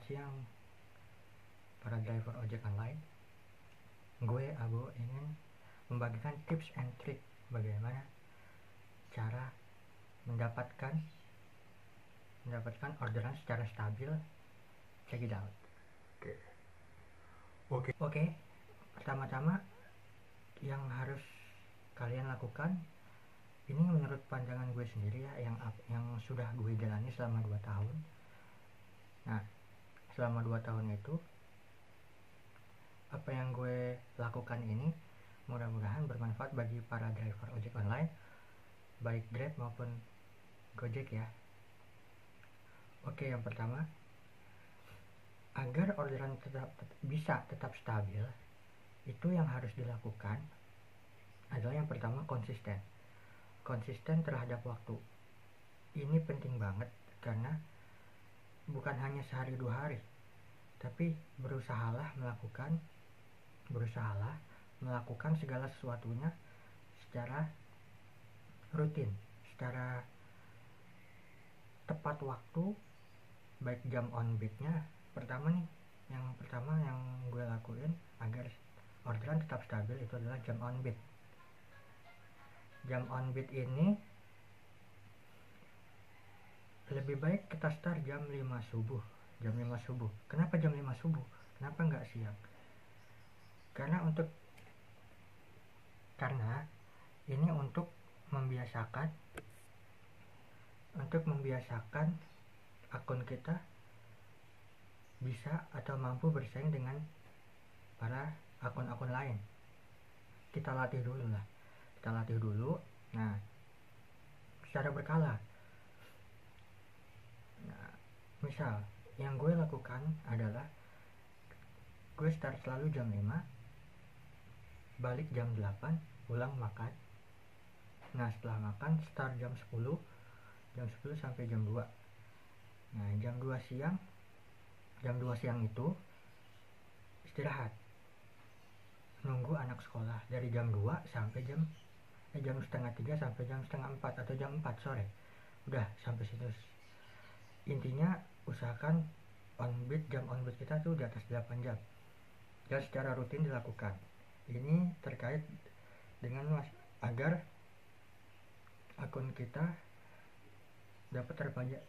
Selamat siang para driver ojek online. Gue Abo ingin membagikan tips and trick bagaimana cara mendapatkan orderan secara stabil. Check it out. Oke. Pertama-tama yang harus kalian lakukan, ini menurut pandangan gue sendiri ya, yang sudah gue jalani selama 2 tahun. Nah, selama 2 tahun itu apa yang gue lakukan ini mudah-mudahan bermanfaat bagi para driver ojek online, baik Grab maupun Gojek ya. Oke, yang pertama, agar orderan bisa tetap stabil, itu yang harus dilakukan adalah yang pertama konsisten terhadap waktu. Ini penting banget karena bukan hanya sehari 2 hari, tapi berusahalah melakukan segala sesuatunya secara rutin, secara tepat waktu, baik jam on beat-nya. Yang pertama yang gue lakuin agar orderan tetap stabil itu adalah jam on beat. Jam on beat ini lebih baik kita start jam 5 subuh. Kenapa jam 5 subuh? Kenapa nggak siang? Karena ini untuk membiasakan akun kita bisa atau mampu bersaing dengan para akun-akun lain. Kita latih dulu. Nah, secara berkala. Nah, misal yang gue lakukan adalah gue start selalu jam 5, balik jam 8, pulang makan. Nah, setelah makan start jam 10 sampai jam 2. Nah, jam 2 siang itu istirahat, nunggu anak sekolah dari jam 2 sampai jam setengah 3 sampai jam setengah 4 atau jam 4 sore. Udah sampai situ. Intinya usahakan jam on beat kita tuh di atas 8 jam. Dan secara rutin dilakukan. Ini terkait dengan agar akun kita dapat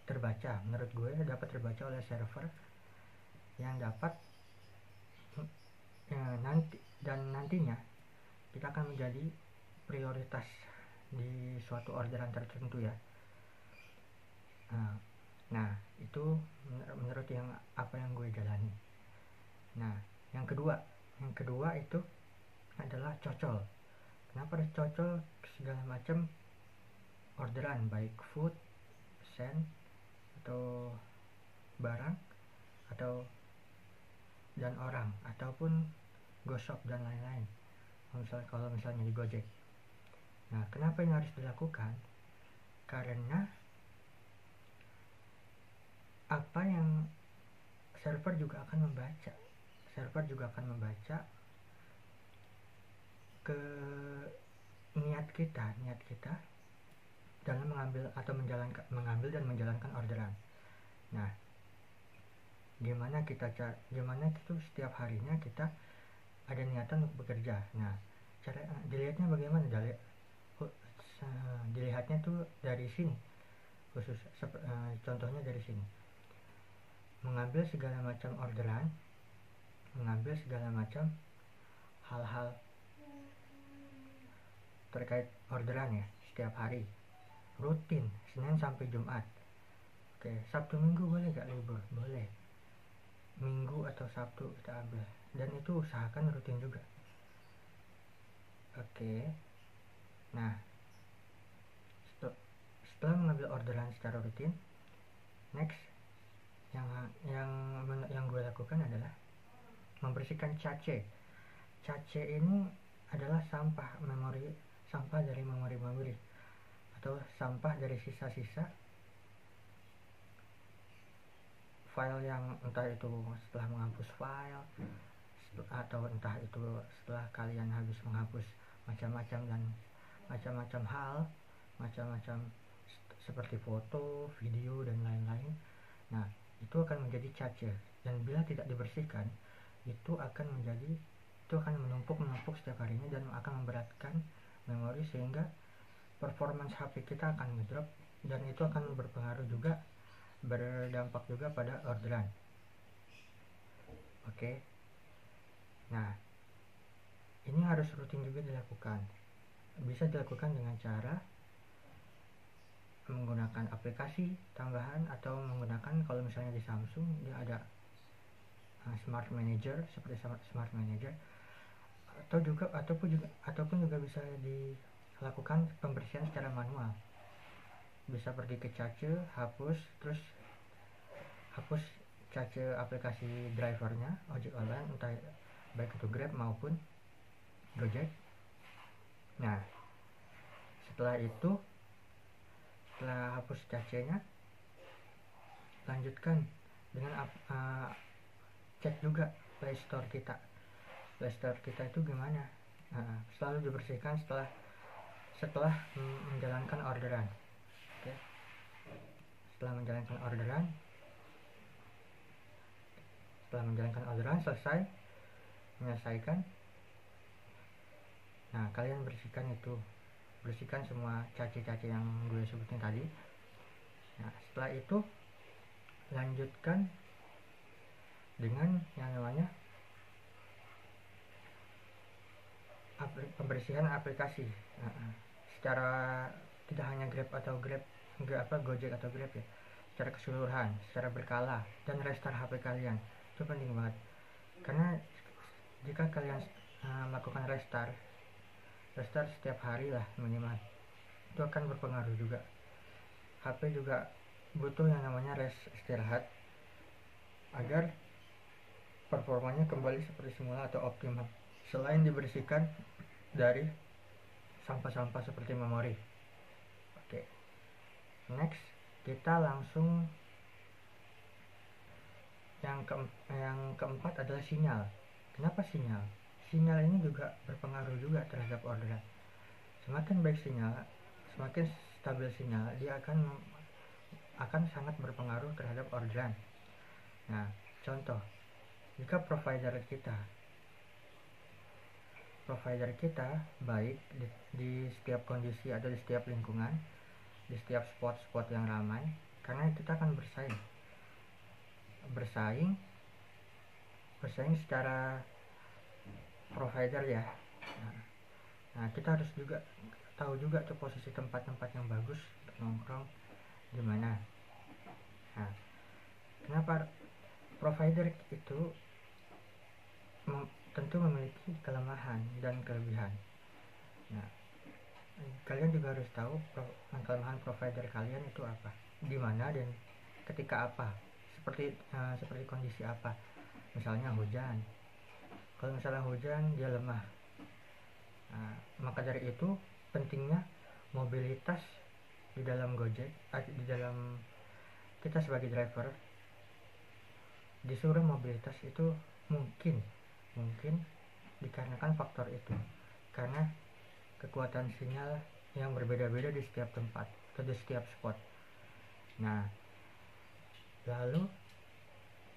terbaca. Menurut gue dapat terbaca oleh server yang dapat nantinya kita akan menjadi prioritas di suatu orderan tertentu ya. Nah, itu menurut apa yang gue jalani. Nah, yang kedua itu adalah cocol. Kenapa harus cocol segala macam orderan, baik food, send, atau barang, dan orang, ataupun GoShop dan lain-lain. Kalau misalnya di Gojek. Nah, kenapa ini harus dilakukan? Karena apa yang server juga akan membaca ke niat kita dalam mengambil dan menjalankan orderan. Nah, gimana kita setiap harinya kita ada niatan untuk bekerja. Nah, cara dilihatnya bagaimana? Dilihatnya tuh dari sini, contohnya dari sini, mengambil segala macam orderan, mengambil segala macam hal-hal terkait orderan ya, setiap hari rutin, Senin sampai Jumat. Oke, Sabtu Minggu boleh gak libur? Boleh. Minggu atau Sabtu kita ambil, dan itu usahakan rutin juga. Oke. Nah, setelah mengambil orderan secara rutin, next yang gue lakukan adalah membersihkan cache. Cache ini adalah sampah dari memori atau sampah dari sisa-sisa file yang entah itu setelah menghapus file atau entah itu setelah kalian habis menghapus macam-macam hal, seperti foto, video dan lain-lain. Nah, itu akan menjadi cache. dan bila tidak dibersihkan itu akan menumpuk setiap harinya dan akan memberatkan memori, sehingga performance HP kita akan ngedrop, dan itu akan berdampak juga pada orderan. Oke. Nah, ini harus rutin juga dilakukan. Bisa dilakukan dengan cara menggunakan aplikasi tambahan, atau menggunakan, kalau misalnya di Samsung dia ada Smart Manager, seperti Smart Manager, ataupun juga bisa dilakukan pembersihan secara manual. Bisa pergi ke cache, hapus cache aplikasi drivernya ojek online, entah baik itu Grab maupun Gojek. Nah, setelah hapus cacenya, lanjutkan dengan cek juga Play Store kita itu gimana. Selalu dibersihkan setelah menjalankan orderan. Oke. Setelah menjalankan orderan selesai, menyelesaikan. Nah, kalian bersihkan semua caci-caci yang gue sebutin tadi. Nah, setelah itu lanjutkan dengan yang namanya pembersihan aplikasi. Secara tidak hanya Gojek atau Grab ya, secara keseluruhan, secara berkala, dan restart HP kalian. Itu penting banget, karena jika kalian melakukan restart setiap hari lah minimal, itu akan berpengaruh juga. HP juga butuh yang namanya istirahat agar performanya kembali seperti semula atau optimal, selain dibersihkan dari sampah-sampah seperti memori. Oke. Next, kita langsung yang keempat adalah sinyal. Kenapa sinyal? Sinyal ini juga berpengaruh juga terhadap orderan. Semakin baik sinyal, semakin stabil sinyal, dia akan sangat berpengaruh terhadap orderan. Nah, contoh, jika provider kita baik di setiap kondisi atau di setiap lingkungan, di setiap spot yang ramai, karena kita akan bersaing secara provider ya. Nah, kita harus juga tahu juga tuh posisi tempat-tempat yang bagus untuk nongkrong di mana. Nah, kenapa provider itu tentu memiliki kelemahan dan kelebihan. Nah, kalian juga harus tahu kelemahan provider kalian itu apa, di mana, dan ketika apa, seperti kondisi apa. Misalnya hujan. Kalau misalnya hujan dia lemah. Nah, maka dari itu pentingnya mobilitas di dalam Gojek, di dalam kita sebagai driver disuruh mobilitas itu mungkin dikarenakan faktor itu, karena kekuatan sinyal yang berbeda-beda di setiap tempat atau di setiap spot. Nah, lalu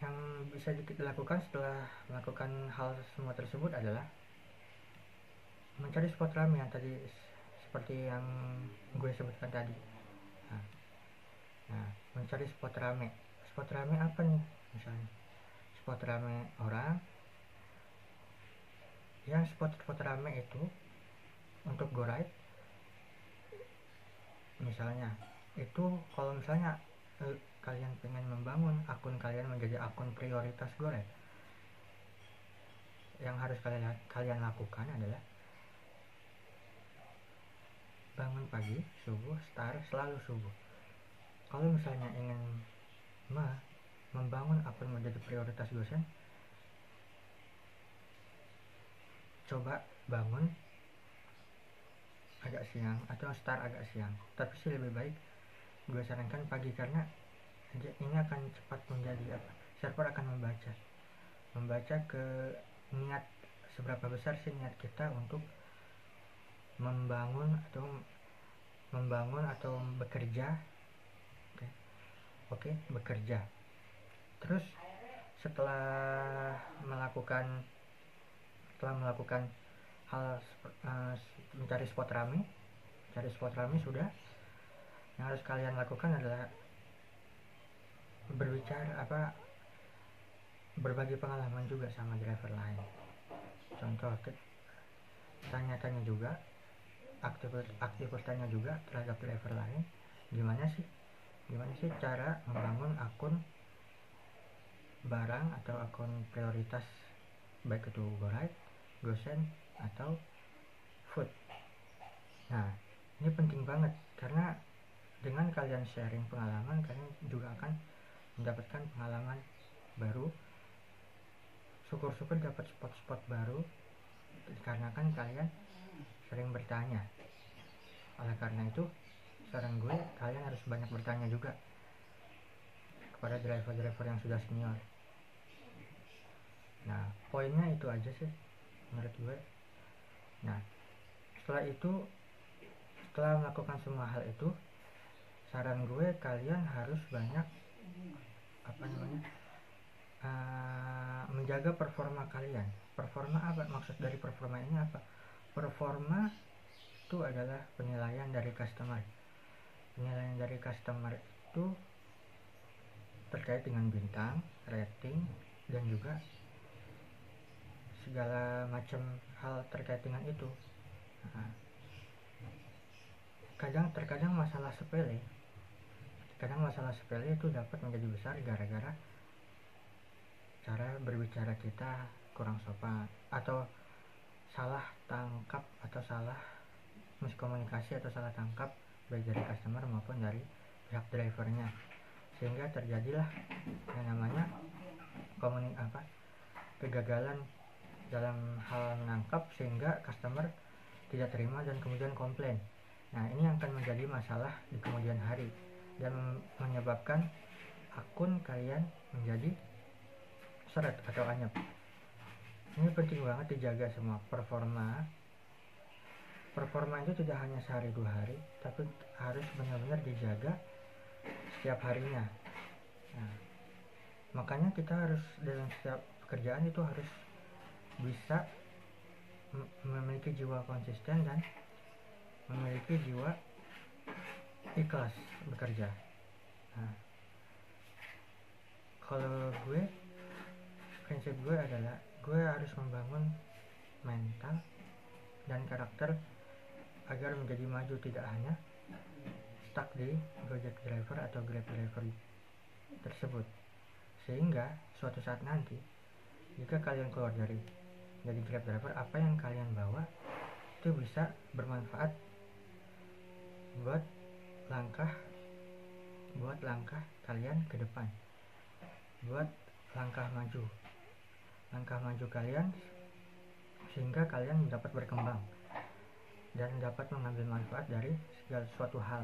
yang bisa dilakukan setelah melakukan hal semua tersebut adalah mencari spot rame yang tadi, seperti yang gue sebutkan tadi. Nah, mencari spot rame apa nih? Misalnya spot rame orang, yang spot rame itu untuk go ride. Misalnya itu, kalau misalnya kalian pengen membangun akun kalian menjadi akun prioritas go ride, yang harus kalian lakukan adalah bangun pagi, subuh, selalu subuh. Kalau misalnya ingin membangun akun menjadi prioritas dosen, coba bangun agak siang atau start agak siang. Tapi sih lebih baik gue sarankan pagi, karena ini akan cepat menjadi server akan membaca ke niat, seberapa besar sih niat kita untuk membangun atau bekerja. Oke, bekerja. Terus setelah melakukan hal mencari spot rame sudah, yang harus kalian lakukan adalah berbagi pengalaman juga sama driver lain. Contoh, tanya-tanya juga, aktif tanya juga terhadap driver lain, gimana sih cara membangun akun barang atau akun prioritas, baik itu GoRide, GoSend atau Food. Nah, ini penting banget karena dengan kalian sharing pengalaman, kalian juga akan mendapatkan pengalaman baru, syukur-syukur dapat spot-spot baru karena kan kalian sering bertanya. Oleh karena itu, saran gue, kalian harus banyak bertanya juga kepada driver-driver yang sudah senior. Nah, poinnya itu aja sih menurut gue. Nah, setelah melakukan semua hal itu, saran gue kalian harus banyak menjaga performa kalian. Performa apa? Maksud dari performa ini apa? Performa itu adalah penilaian dari customer. Penilaian dari customer itu terkait dengan bintang, rating, dan juga segala macam hal terkait dengan itu. Nah, terkadang masalah sepele itu dapat menjadi besar gara-gara cara berbicara kita kurang sopan, atau salah tangkap, atau salah miskomunikasi, atau salah tangkap baik dari customer maupun dari pihak drivernya, sehingga terjadilah yang namanya kegagalan dalam hal menangkap, sehingga customer tidak terima dan kemudian komplain. Nah, ini akan menjadi masalah di kemudian hari dan menyebabkan akun kalian menjadi seret atau anyep. Ini penting banget dijaga semua. Performa itu tidak hanya sehari 2 hari, tapi harus benar-benar dijaga setiap harinya. Nah, makanya kita harus dalam setiap pekerjaan itu harus bisa memiliki jiwa konsisten dan memiliki jiwa ikhlas bekerja. Nah, kalau prinsip gue adalah gue harus membangun mental dan karakter agar menjadi maju, tidak hanya stuck di Gojek driver atau Grab driver tersebut, sehingga suatu saat nanti jika kalian keluar dari Grab driver, apa yang kalian bawa itu bisa bermanfaat buat langkah kalian ke depan, buat langkah maju kalian, sehingga kalian dapat berkembang dan dapat mengambil manfaat dari segala suatu hal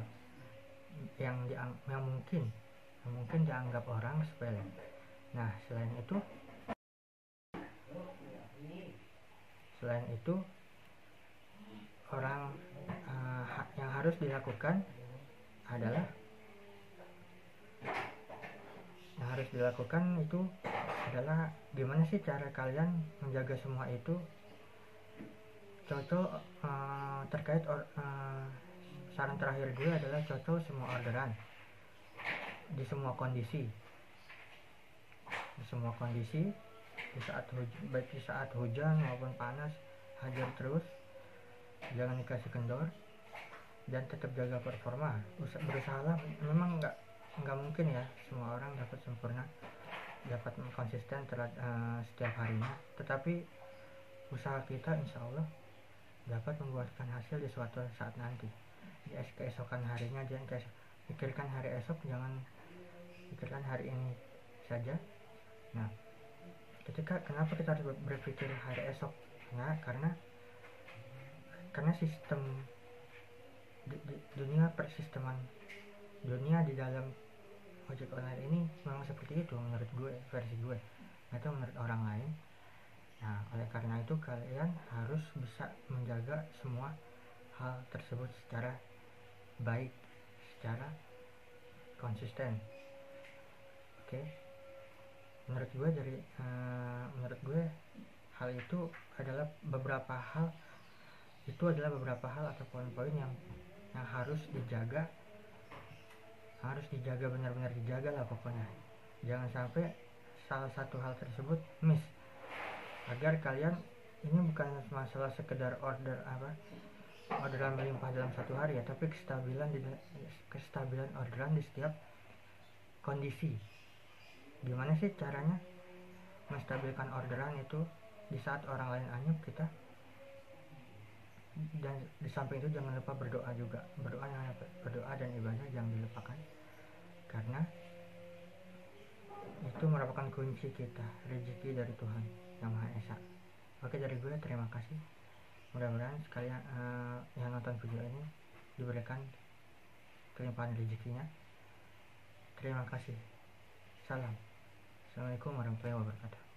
yang mungkin dianggap orang sepele. Nah, selain itu yang harus dilakukan adalah gimana sih cara kalian menjaga semua itu. Contoh terkait saran terakhir gue adalah cocok semua orderan di semua kondisi, baik di saat hujan maupun panas, hajar terus, jangan dikasih kendor, dan tetap jaga performa. Berusahalah, memang nggak mungkin ya semua orang dapat sempurna, dapat konsisten setiap harinya, tetapi usaha kita insya Allah dapat membuahkan hasil di suatu saat nanti, di keesokan harinya. Jangan pikirkan hari esok, jangan pikirkan hari ini saja. Nah, kenapa kita harus berpikir hari esok? Nah, karena sistem dunia di dalam ojek online ini memang seperti itu menurut gue, versi gue, atau menurut orang lain. Nah, oleh karena itu kalian harus bisa menjaga semua hal tersebut secara baik, secara konsisten. Oke. menurut gue hal itu adalah beberapa hal atau poin-poin yang harus dijaga, benar-benar dijaga lah pokoknya. Jangan sampai salah satu hal tersebut miss, agar kalian ini bukan masalah sekedar orderan melimpah dalam satu hari ya, tapi kestabilan orderan di setiap kondisi. Gimana sih caranya menstabilkan orderan itu di saat orang lain anyep kita? Dan di samping itu jangan lupa berdoa juga. Berdoa dan ibadah jangan dilupakan, karena itu merupakan kunci kita, rezeki dari Tuhan Yang Maha Esa. Oke, dari gue terima kasih. Mudah-mudahan sekalian yang nonton video ini diberikan kelimpahan rezekinya. Terima kasih. Salam. Assalamualaikum warahmatullahi wabarakatuh.